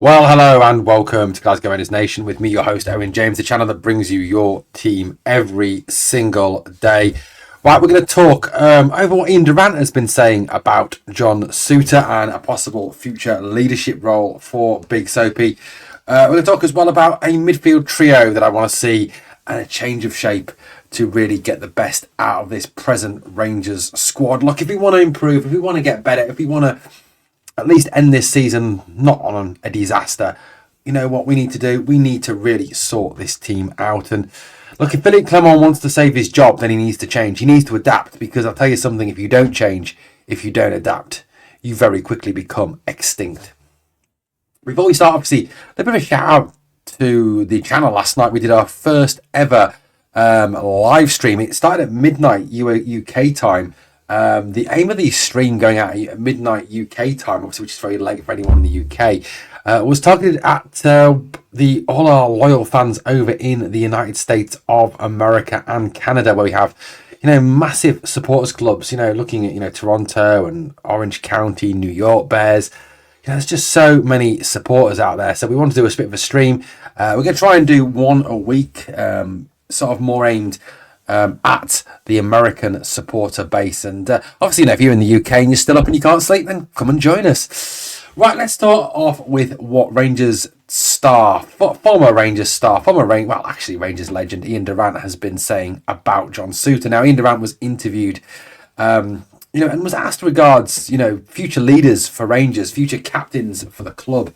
Well, hello and welcome to Glasgow Rangers Nation with me, your host, Owen James, the channel that brings you your team every single day. Right, we're going to talk over what Iain Durrant has been saying about John Souttar and a possible future leadership role for Big Soapy. We're going to talk as well about a midfield trio that I want to see and a change of shape to really get the best out of this present Rangers squad. Look, if we want to improve, if we want to get better, if we want to at least end this season not on a disaster, you know what we need to do? We need to really sort this team out. And look, if Philippe Clement wants to save his job, then he needs to change. He needs to adapt, because I'll tell you something, if you don't change, if you don't adapt, you very quickly become extinct. Before we start, obviously, a bit of a shout out to the channel. Last night we did our first ever live stream. It started at midnight UK time. The aim of the stream going out at midnight UK time, obviously, which is very late for anyone in the UK, was targeted at all our loyal fans over in the United States of America and Canada, where we have, massive supporters clubs. Looking at Toronto and Orange County, New York Bears. There's just so many supporters out there. So we want to do a bit of a stream. We're going to try and do one a week, sort of more aimed at the American supporter base. And obviously, if you're in the UK and you're still up and you can't sleep, then come and join us. Right, let's start off with what Rangers Rangers legend Iain Durrant has been saying about John Souttar. Now, Iain Durrant was interviewed, and was asked regards, future leaders for Rangers, future captains for the club.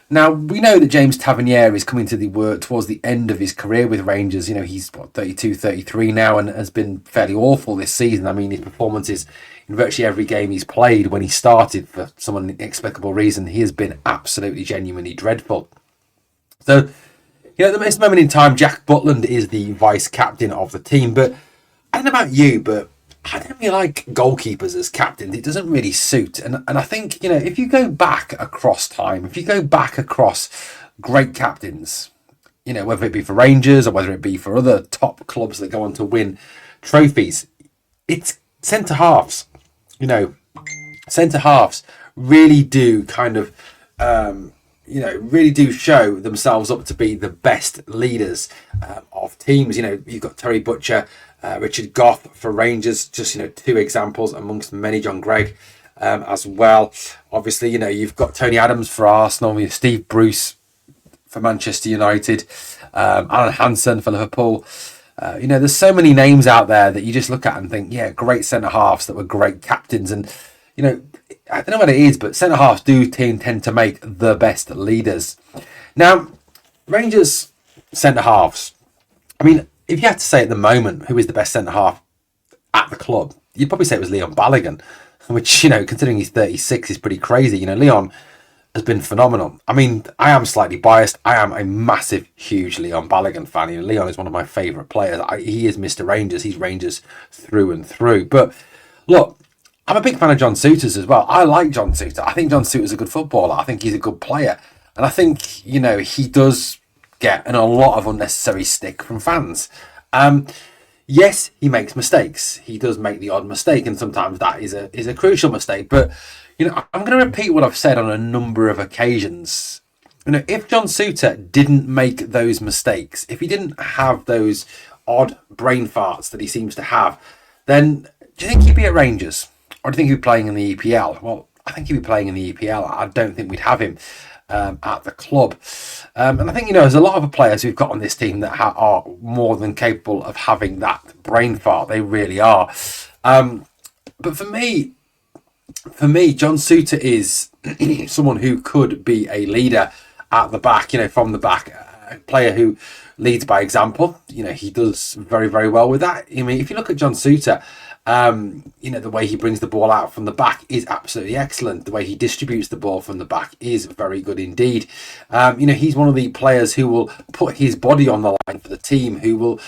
Now, we know that James Tavernier is coming to the work towards the end of his career with Rangers. He's 32, 33 now and has been fairly awful this season. I mean, his performances in virtually every game he's played when he started, for some inexplicable reason, he has been absolutely, genuinely dreadful. So, at this moment in time, Jack Butland is the vice captain of the team. But I don't know about you, but I don't really like goalkeepers as captains. It doesn't really suit. And I think, if you go back across time, if you go back across great captains, whether it be for Rangers or whether it be for other top clubs that go on to win trophies, it's centre halves. Centre halves really do kind of, really do show themselves up to be the best leaders of teams. You've got Terry Butcher, Richard Gough for Rangers, just two examples amongst many. John Gregg as well. Obviously, you've got Tony Adams for Arsenal, you've Steve Bruce for Manchester United, Alan Hansen for Liverpool. There's so many names out there that you just look at and think, yeah, great centre halves that were great captains. And I don't know what it is, but centre halves do tend to make the best leaders. Now, Rangers centre halves, I mean, if you had to say at the moment who is the best centre half at the club, you'd probably say it was Leon Balogun, which, considering he's 36, is pretty crazy. Leon has been phenomenal. I mean, I am slightly biased. I am a massive, huge Leon Balogun fan. Leon is one of my favourite players. He is Mr. Rangers. He's Rangers through and through. But look, I'm a big fan of John Souttar's as well. I like John Souttar. I think John Souttar's a good footballer. I think he's a good player. And I think, he does get a lot of unnecessary stick from fans. Yes, he makes mistakes. He does make the odd mistake, and sometimes that is a crucial mistake. But I'm going to repeat what I've said on a number of occasions. If John Souttar didn't make those mistakes, if he didn't have those odd brain farts that he seems to have, then do you think he'd be at Rangers, or do you think he'd be playing in the EPL? Well, I think he'd be playing in the EPL. I don't think we'd have him at the club. And I think, there's a lot of players we've got on this team that are more than capable of having that brain fart. They really are. But for me, John Souttar is someone who could be a leader at the back, from the back, a player who leads by example. He does very, very well with that. I mean, if you look at John Souttar, the way he brings the ball out from the back is absolutely excellent. The way he distributes the ball from the back is very good indeed. He's one of the players who will put his body on the line for the team, who will,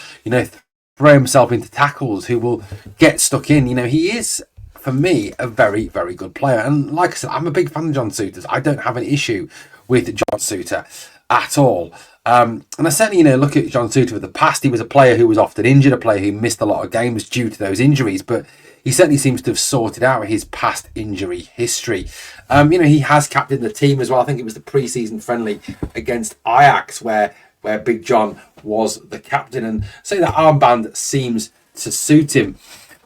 throw himself into tackles, who will get stuck in. He is, for me, a very, very good player. And like I said, I'm a big fan of John Souttar's. I don't have an issue with John Souttar at all. And I certainly, look at John Souttar of the past. He was a player who was often injured, a player who missed a lot of games due to those injuries. But he certainly seems to have sorted out his past injury history. He has captained the team as well. I think it was the pre-season friendly against Ajax where Big John was the captain, and so that armband seems to suit him.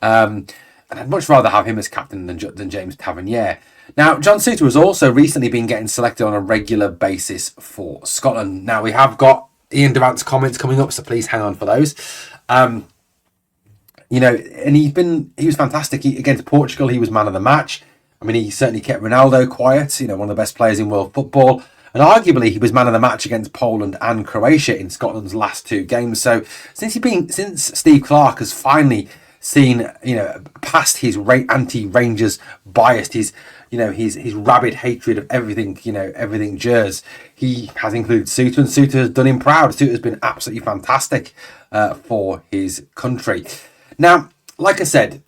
And I'd much rather have him as captain than James Tavernier. Now, John Souttar has also recently been getting selected on a regular basis for Scotland. Now, we have got Iain Durrant's comments coming up, so please hang on for those. And he was fantastic. Against Portugal, he was man of the match. I mean, he certainly kept Ronaldo quiet, one of the best players in world football. And arguably, he was man of the match against Poland and Croatia in Scotland's last 2 games. So since Steve Clarke has finally seen, past his anti-Rangers bias, his rabid hatred of everything Gers, he has included Souttar, and Souttar has done him proud. Souttar has been absolutely fantastic for his country. Now, like I said,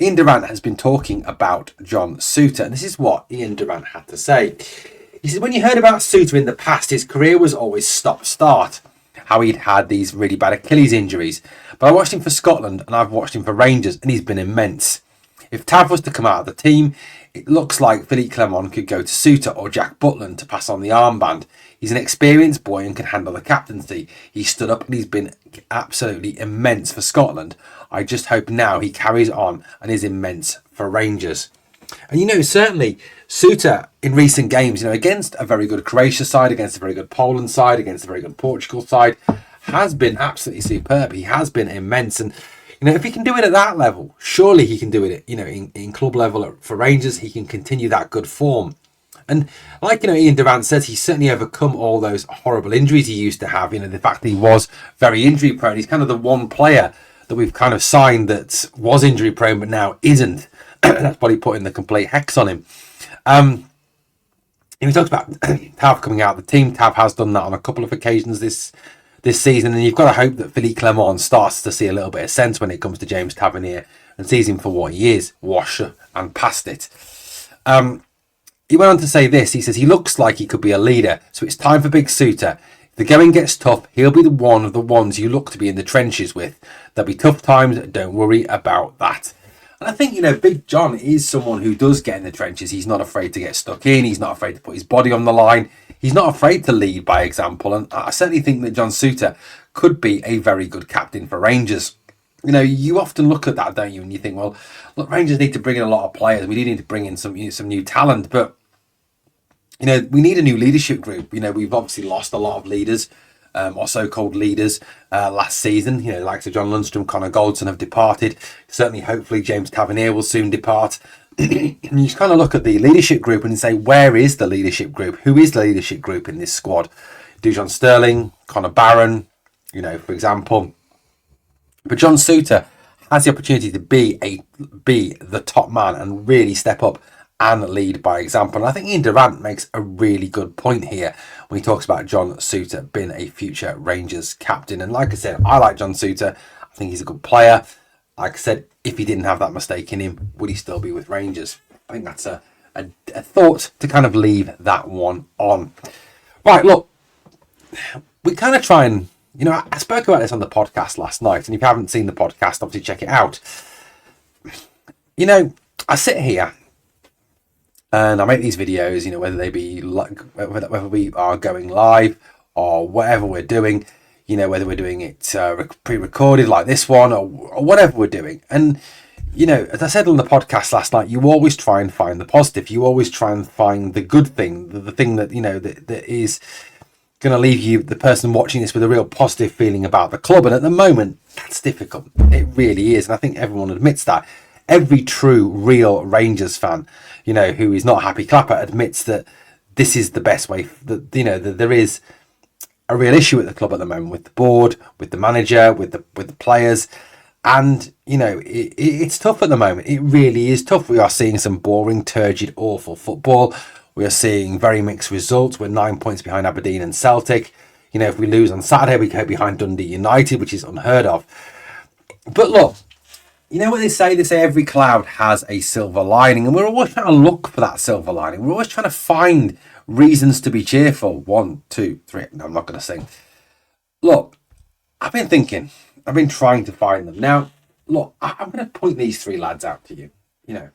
Iain Durrant has been talking about John Souttar, and this is what Iain Durrant had to say. He said, when you heard about Souttar in the past, his career was always stop-start, how he'd had these really bad Achilles injuries. But I watched him for Scotland, and I've watched him for Rangers, and he's been immense. If Tav was to come out of the team, it looks like Philippe Clement could go to Souttar or Jack Butland to pass on the armband. He's an experienced boy and can handle the captaincy. He stood up and he's been absolutely immense for Scotland. I just hope now he carries on and is immense for Rangers. And certainly Souttar in recent games, against a very good Croatia side, against a very good Poland side, against a very good Portugal side, has been absolutely superb. He has been immense. And if he can do it at that level, surely he can do it, in club level for Rangers. He can continue that good form. And like, Iain Durrant says, he's certainly overcome all those horrible injuries he used to have. The fact that he was very injury prone. He's kind of the one player that we've kind of signed that was injury prone but now isn't. That's probably putting the complete hex on him. He talks about Tav coming out of the team. Tav has done that on a couple of occasions this season, and you've got to hope that Philippe Clement starts to see a little bit of sense when it comes to James Tavernier and sees him for what he is, washer and past it. He went on to say this. He says he looks like he could be a leader, so it's time for Big Souttar. If the going gets tough, he'll be one of the ones you look to be in the trenches with. There'll be tough times, don't worry about that. And I think, Big John is someone who does get in the trenches. He's not afraid to get stuck in. He's not afraid to put his body on the line. He's not afraid to lead by example. And I certainly think that John Souttar could be a very good captain for Rangers. You often look at that, don't you? And you think, well, look, Rangers need to bring in a lot of players. We do need to bring in some new talent. But, we need a new leadership group. We've obviously lost a lot of leaders. Or so-called leaders last season. Like John Lundstrom, Connor Goldson have departed. Certainly, hopefully, James Tavernier will soon depart. And you just kind of look at the leadership group and say, where is the leadership group? Who is the leadership group in this squad? Dujon Sterling, Connor Barron, for example. But John Souttar has the opportunity to be the top man and really step up and lead by example. And I think Iain Durrant makes a really good point here when he talks about John Souttar being a future Rangers captain. And like I said, I like John Souttar. I think he's a good player. Like I said, if he didn't have that mistake in him, would he still be with Rangers? I think that's a thought to kind of leave that one on. Right, look, we kind of try and, I spoke about this on the podcast last night. And if you haven't seen the podcast, obviously check it out. I sit here and I make these videos, whether they be whether we are going live or whatever we're doing, whether we're doing it pre-recorded like this one or whatever we're doing. And, as I said on the podcast last night, you always try and find the positive. You always try and find the good thing, the thing that, that is going to leave the person watching this with a real positive feeling about the club. And at the moment, that's difficult. It really is. And I think everyone admits that. Every true, real Rangers fan, who is not happy clapper, admits that this is the best way. That that there is a real issue at the club at the moment with the board, with the manager, with the players, and it's tough at the moment. It really is tough. We are seeing some boring, turgid, awful football. We are seeing very mixed results. We're 9 points behind Aberdeen and Celtic. If we lose on Saturday, we go behind Dundee United, which is unheard of. But look. What they say? They say every cloud has a silver lining, and we're always trying to look for that silver lining. We're always trying to find reasons to be cheerful. 1, 2, 3. No, I'm not going to sing. Look, I've been trying to find them. Now, look, I'm going to point these three lads out to you. You know,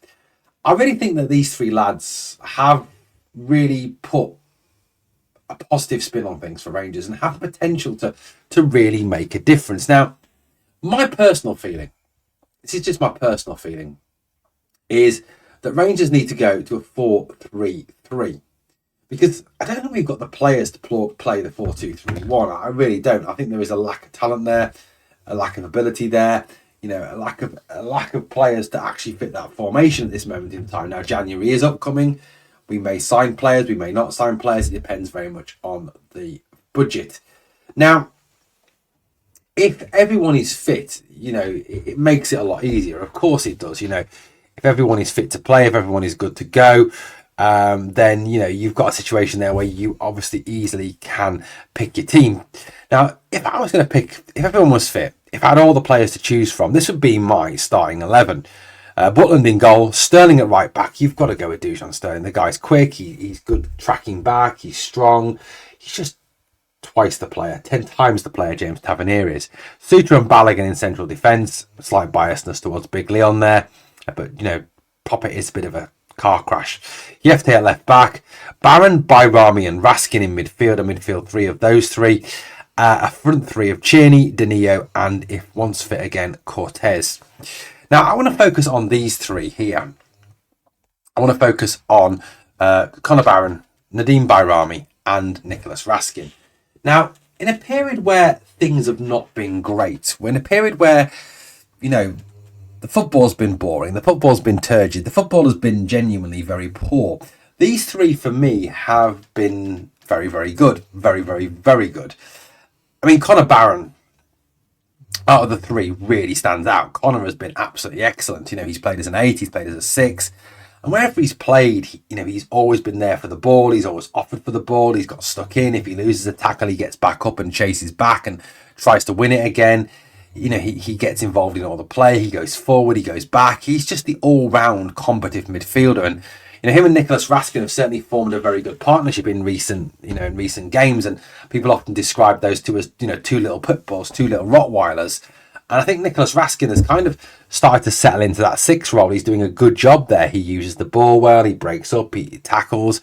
I really think that these three lads have really put a positive spin on things for Rangers and have the potential to really make a difference. Now, my personal feeling, this is just my personal feeling, is that Rangers need to go to a 4-3-3. Because I don't think we've got the players to play the 4-2-3-1. I really don't. I think there is a lack of talent there, a lack of ability there, you know, a lack of players to actually fit that formation at this moment in time. Now, January is upcoming. We may sign players, we may not sign players. It depends very much on the budget. Now, if everyone is fit, you know, it makes it a lot easier. Of course it does, you know. If everyone is fit to play, if everyone is good to go, then, you know, you've got a situation there where you obviously easily can pick your team. Now, if I was going to pick, if everyone was fit, if I had all the players to choose from, this would be my starting 11. Butland in goal, Sterling at right back. You've got to go with Dujon Sterling. The guy's quick, he's good tracking back, he's strong. He's just twice the player, 10 times the player James Tavernier is. Souttar and Balogun in central defence. Slight biasness towards Big Leon there. But, you know, Poppet is a bit of a car crash. Yefte at left back. Barron, Bayrami and Raskin in midfield. A midfield three of those three. A front three of Tierney, Danilo, and if once fit again, Cortez. Now, I want to focus on these three here. I want to focus on Conor Barron, Nadim Bayrami, and Nicholas Raskin. Now, in a period where things have not been great, in a period where, you know, the football's been boring, the football's been turgid, the football has been genuinely very poor, these three for me have been very, very good. Very, very, very good. I mean, Conor Barron, out of the three, really stands out. Conor has been absolutely excellent. You know, he's played as an 8, he's played as a 6. And wherever he's played, you know, he's always been there for the ball. He's always offered for the ball. He's got stuck in. If he loses a tackle, he gets back up and chases back and tries to win it again. You know, he gets involved in all the play. He goes forward. He goes back. He's just the all-round combative midfielder. And, you know, him and Nicholas Raskin have certainly formed a very good partnership in recent games. And people often describe those two as, you know, two little pit bulls, two little Rottweilers. And I think Nicholas Raskin has kind of started to settle into that 6 role. He's doing a good job there. He uses the ball well. He breaks up. He tackles.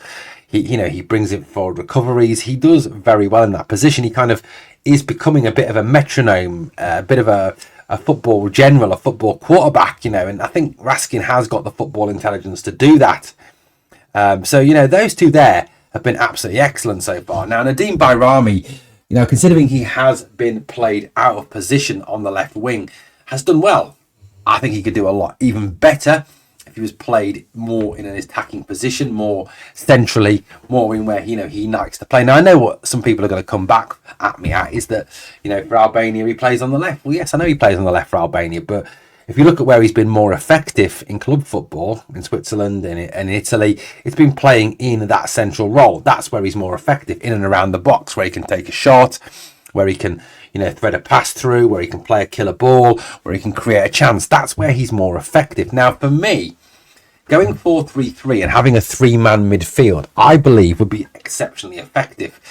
He brings it forward recoveries. He does very well in that position. He kind of is becoming a bit of a metronome, a bit of a football general, a football quarterback, you know. And I think Raskin has got the football intelligence to do that. So, you know, those two there have been absolutely excellent so far. Now, Nadim Bayrami, you know, considering he has been played out of position on the left wing, has done well. I think he could do a lot even better if he was played more in an attacking position, more centrally, more in where, you know, he likes to play. Now, I know what some people are going to come back at me at is that, you know, for Albania, he plays on the left. Well, yes, I know he plays on the left for Albania, but if you look at where he's been more effective in club football, in Switzerland and in Italy, it's been playing in that central role. That's where he's more effective, in and around the box, where he can take a shot, where he can, you know, thread a pass through, where he can play a killer ball, where he can create a chance. That's where he's more effective. Now, for me, going 4-3-3 and having a 3-man midfield, I believe would be exceptionally effective.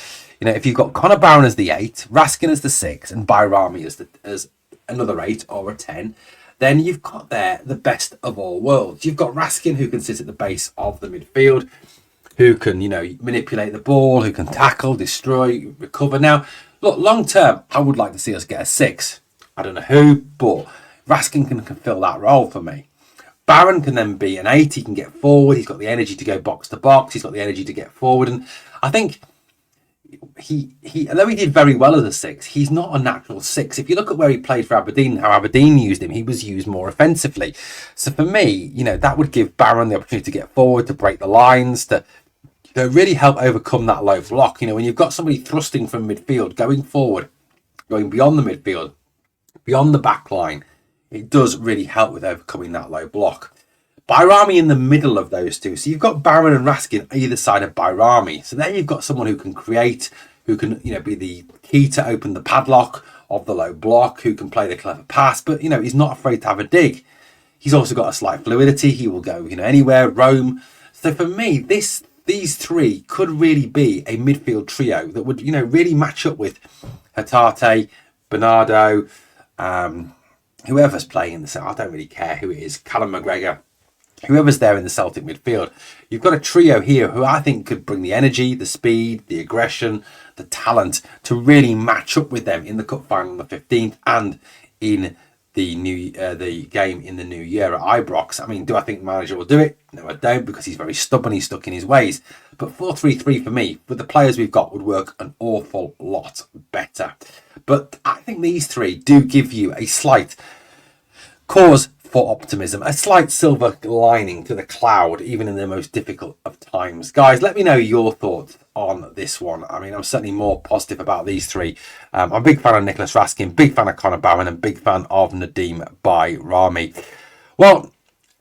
You know, if you've got Conor Barron as the 8, Raskin as the 6, and Bayrami as another 8 or a 10, then you've got there the best of all worlds. You've got Raskin, who can sit at the base of the midfield, who can, you know, manipulate the ball, who can tackle, destroy, recover. Now, look, long term, I would like to see us get a 6. I don't know who, but Raskin can fill that role for me. Barron can then be an 8. He can get forward. He's got the energy to go box to box. He's got the energy to get forward. And I think he although he did very well as a 6, he's not a natural 6. If you look at where he played for Aberdeen, how Aberdeen used him, he was used more offensively. So for me, you know, that would give Barron the opportunity to get forward, to break the lines, to, you know, really help overcome that low block. You know, when you've got somebody thrusting from midfield, going forward, going beyond the midfield, beyond the back line, it does really help with overcoming that low block. Bayrami in the middle of those two. So you've got Barron and Raskin either side of Bayrami. So there you've got someone who can create, who can, you know, be the key to open the padlock of the low block, who can play the clever pass, but, you know, he's not afraid to have a dig. He's also got a slight fluidity. He will go, you know, anywhere, roam. So for me, these three could really be a midfield trio that would, you know, really match up with Hatate, Bernardo, whoever's playing in the Celtic, I don't really care who it is, Callum McGregor, whoever's there in the Celtic midfield, you've got a trio here who I think could bring the energy, the speed, the aggression, the talent to really match up with them in the cup final on the 15th and in the game in the new year at Ibrox. I mean, do I think the manager will do it? No, I don't, because he's very stubborn. He's stuck in his ways. But 4-3-3 for me, with the players we've got, would work an awful lot better. But I think these three do give you a slight cause for optimism, a slight silver lining to the cloud, even in the most difficult of times. Guys, let me know your thoughts on this one. I mean, I'm certainly more positive about these three. I'm a big fan of Nicholas Raskin, big fan of Connor Bowen, and big fan of Nadim Bayrami. Well,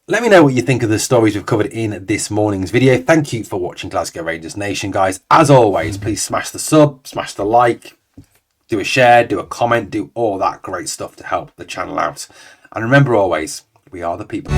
let me know what you think of the stories we've covered in this morning's video. Thank you for watching Glasgow Rangers Nation, guys. As always, please smash the sub, smash the like, do a share, do a comment, do all that great stuff to help the channel out. And remember always, we are the people.